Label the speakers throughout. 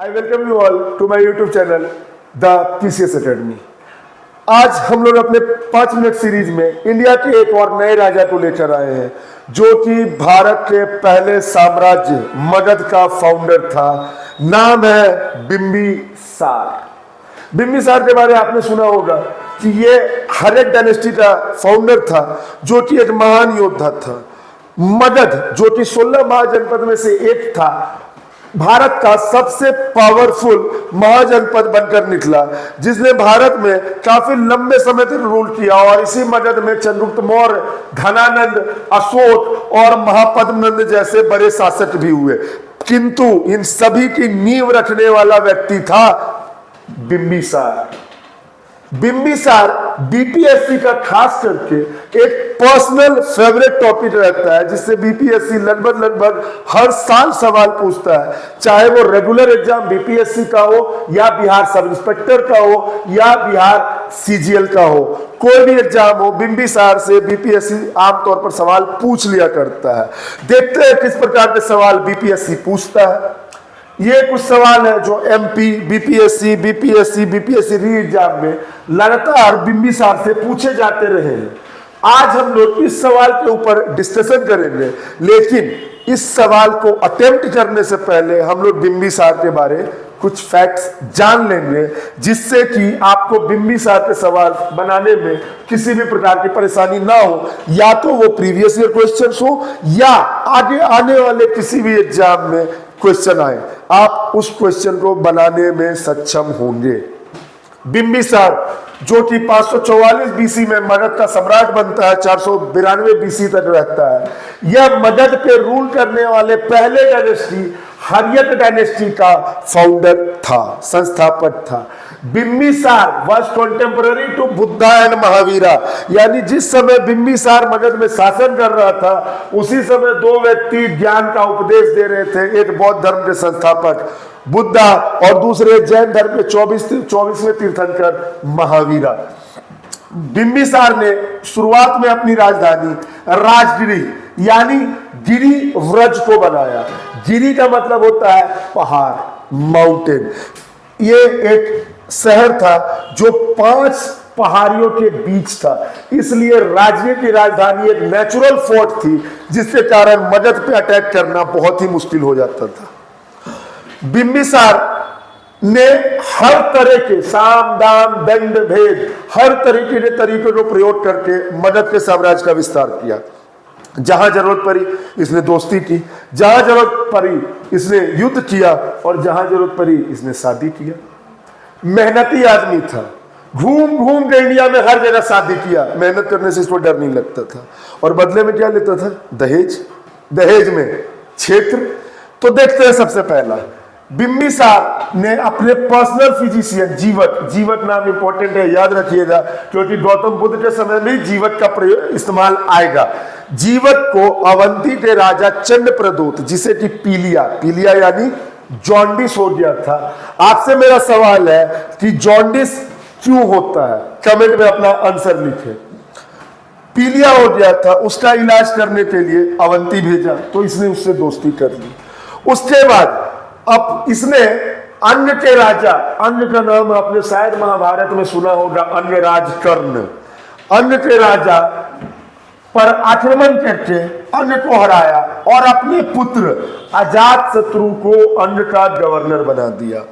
Speaker 1: I welcome you all to my YouTube channel, The PCS Academy। आज हम लोग अपने 5 मिनट सीरीज में इंडिया के एक और नए राजा को लेकर आए हैं, जो कि भारत के पहले साम्राज्य मगध का फाउंडर था। नाम है बिंबिसार। बिंबिसार के बारे में आपने सुना होगा कि ये हर्यक डायनेस्टी का फाउंडर था, जो कि एक महान योद्धा था। मगध, जो कि 16 महाजनपद में से एक था, भारत का सबसे पावरफुल महाजनपद बनकर निकला, जिसने भारत में काफी लंबे समय तक रूल किया। और इसी मगध में चंद्रगुप्त मौर्य, धनानंद, अशोक और महापद्मनंद जैसे बड़े शासक भी हुए, किंतु इन सभी की नींव रखने वाला व्यक्ति था बिंबिसार। बिंबिसार बीपीएससी का खास करके एक पर्सनल फेवरेट टॉपिक रहता है, जिससे बीपीएससी लगभग हर साल सवाल पूछता है, चाहे वो रेगुलर एग्जाम बीपीएससी का हो, या बिहार सब इंस्पेक्टर का हो, या बिहार सीजीएल का हो। कोई भी एग्जाम हो, बिंबिसार से बीपीएससी आमतौर पर सवाल पूछ लिया करता है। देखते हैं किस प्रकार के सवाल बीपीएससी पूछता है। ये कुछ सवाल है जो एमपी, बीपीएससी री एग्जाम में लगातार बिंबिसार से पूछे जाते रहे हैं। आज हम लोग इस सवाल के ऊपर डिस्कशन करेंगे, लेकिन इस सवाल को अटेम्प्ट करने से पहले हम लोग बिंबिसार के बारे कुछ फैक्ट्स जान लेंगे, जिससे कि आपको बिंबिसार के सवाल बनाने में किसी भी प्रकार की परेशानी ना हो, या तो वो प्रीवियस ईयर क्वेश्चंस हो या आगे आने वाले किसी भी एग्जाम में क्वेश्चन आए, आप उस क्वेश्चन को बनाने में सक्षम होंगे। बिंबिसार, जो कि 544 बीसी में मगध का सम्राट बनता है, 492 बीसी तक रहता है। यह मगध पे रूल करने वाले पहले डायनेस्टी हर्यक डायनेस्टी का फाउंडर था, संस्थापक था। Bimbisara was contemporary to Buddha and Mahavira, यानी जिस समय बिंबिसार मगध में शासन कर रहा था, उसी समय दो व्यक्ति ज्ञान का उपदेश दे रहे थे। एक बौद्ध धर्म के संस्थापक बुद्धा और दूसरे जैन धर्म के 24वें तीर्थंकर महावीरा। बिंबिसार ने शुरुआत में अपनी राजधानी राजगिरी यानी गिरी व्रज को बनाया। गिरी का मतलब होता है पहाड़, माउंटेन। ये एक शहर था जो 5 पहाड़ियों के बीच था, इसलिए राज्य की राजधानी एक नेचुरल फोर्ट थी, जिसके कारण मगध पे अटैक करना बहुत ही मुश्किल हो जाता था। बिंबिसार ने हर तरह के साम दाम दंड भेद, हर तरीके के तरीकों को प्रयोग करके मगध के साम्राज्य का विस्तार किया। जहां जरूरत पड़ी इसने दोस्ती की, जहां जरूरत पड़ी इसने युद्ध किया, और जहां जरूरत पड़ी इसने शादी किया। मेहनती आदमी था, घूम घूम के इंडिया में हर जगह शादी किया। मेहनत करने से इसको डर नहीं लगता था। और बदले में क्या लेता था? दहेज। दहेज में क्षेत्र। तो देखते हैं सबसे पहला, बिंबिसार ने अपने पर्सनल फिजिशियन जीवक नाम इंपॉर्टेंट है, याद रखिएगा, क्योंकि गौतम बुद्ध के समय में जीवक का प्रयोग इस्तेमाल आएगा। जीवक को अवंती के राजा चंद्रप्रदूत, जिसे कि पीलिया यानी जॉन्डिस हो गया था। आपसे मेरा सवाल है कि जॉन्डिस क्यों होता है? कमेंट में अपना आंसर लिखें। पीलिया हो गया था, उसका इलाज करने के लिए अवंती भेजा, तो इसने उससे दोस्ती कर ली। उसके बाद अब इसने अन्य के राजा, अन्य का नाम आपने शायद महाभारत में सुना होगा, अन्यराज कर्ण। अन्य के राजा पर आक्रमण करके अन्य को हराया और अपने पुत्र अजातशत्रु को अन्य का गवर्नर बना दिया।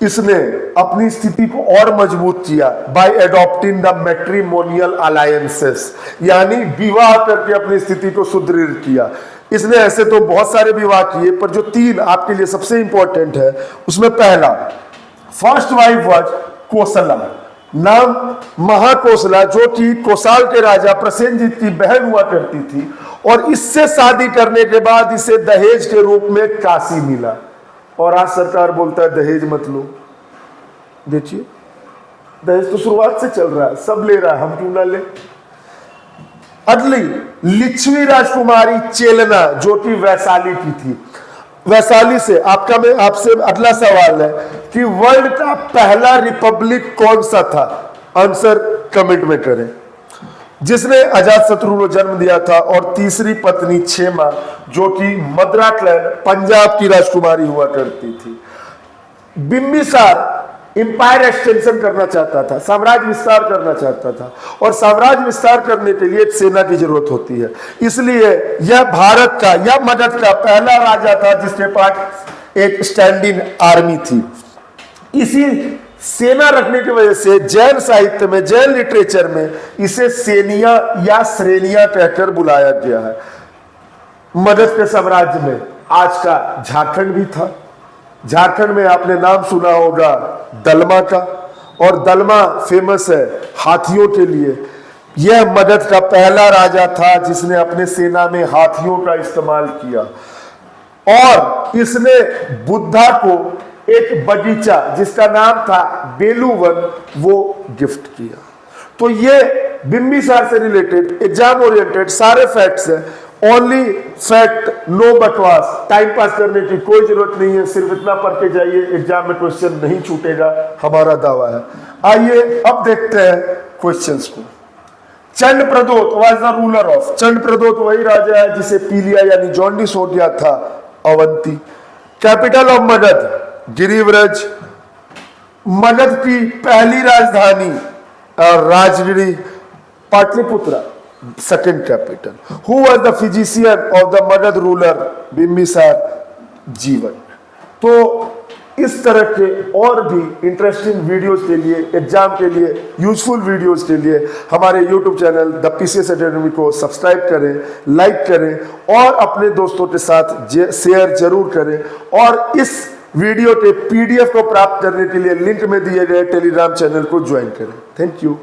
Speaker 1: इसने अपनी स्थिति को और मजबूत किया by adopting the matrimonial alliances, यानी विवाह करके अपनी स्थिति को सुदृढ़ किया। इसने ऐसे तो बहुत सारे विवाह किए, पर जो 3 आपके लिए सबसे इंपॉर्टेंट है, उसमें पहला, फर्स्ट वाइफ वाज कोसला, नाम महाकोसला, जो कि कोसाल के राजा प्रसेनजीत की बहन हुआ करती थी। और इससे शादी करने के बाद इसे दहेज के रूप में काशी मिला। और आज सरकार बोलता है दहेज मत लो। देखिए, दहेज तो शुरुआत से चल रहा है, सब ले रहा है, हम क्यों ना ले। अगली, लिच्छवी राजकुमारी चेलना, जो कि वैशाली की थी। वैशाली से आपसे अगला सवाल है कि वर्ल्ड का पहला रिपब्लिक कौन सा था? आंसर कमेंट में करें। जिसने अजातशत्रु को जन्म दिया था, और तीसरी पत्नी क्षेमा, जो कि मद्रा क्लैन पंजाब की राजकुमारी हुआ करती थी। बिम्बिसार इंपायर एक्सटेंशन करना चाहता था, साम्राज्य विस्तार करना चाहता था, और साम्राज्य विस्तार करने के लिए एक सेना की जरूरत होती है। इसलिए यह भारत का या मगध का पहला राजा था जिसके पास एक स्टैंडिंग आर्मी थी। इसी सेना रखने की वजह से जैन साहित्य में, जैन लिटरेचर में इसे सेनिया या श्रेणिया कहकर बुलाया गया है। मगध के साम्राज्य में आज का झारखंड भी था। झारखंड में आपने नाम सुना होगा दलमा का, और दलमा फेमस है हाथियों के लिए। यह मगध का पहला राजा था जिसने अपने सेना में हाथियों का इस्तेमाल किया, और इसने बुद्धा को एक बगीचा जिसका नाम था बेलूवन वो गिफ्ट किया। तो ये बिंबिसार से रिलेटेड एग्जाम ओरिएंटेड सारे फैक्ट्स हैं। ओनली फैक्ट, नो बकवास। टाइम पास करने की कोई जरूरत नहीं है, सिर्फ इतना पढ़ के जाइए, एग्जाम में क्वेश्चन नहीं छूटेगा, हमारा दावा है। आइए अब देखते हैं क्वेश्चंस को। Chand Pradyot was the ruler of, Chand Pradyot वही राजा है जिसे पीलिया यानी जॉन्डिस हो गया था अवंती। Capital of Magadh Girivraj. मगध की पहली राजधानी और Rajgiri Pataliputra, second capital. Who was the physician of the Magadh ruler Bimbisara? Jeevan. तो इस तरह के और भी इंटरेस्टिंग वीडियोस के लिए, एग्जाम के लिए यूजफुल वीडियोस के लिए हमारे YouTube channel the PCS academy को सब्सक्राइब करें, लाइक करें और अपने दोस्तों के साथ शेयर जरूर करें। और इस वीडियो के पीडीएफ को प्राप्त करने के लिए लिंक में दिए गए टेलीग्राम चैनल को ज्वाइन करें। Thank you.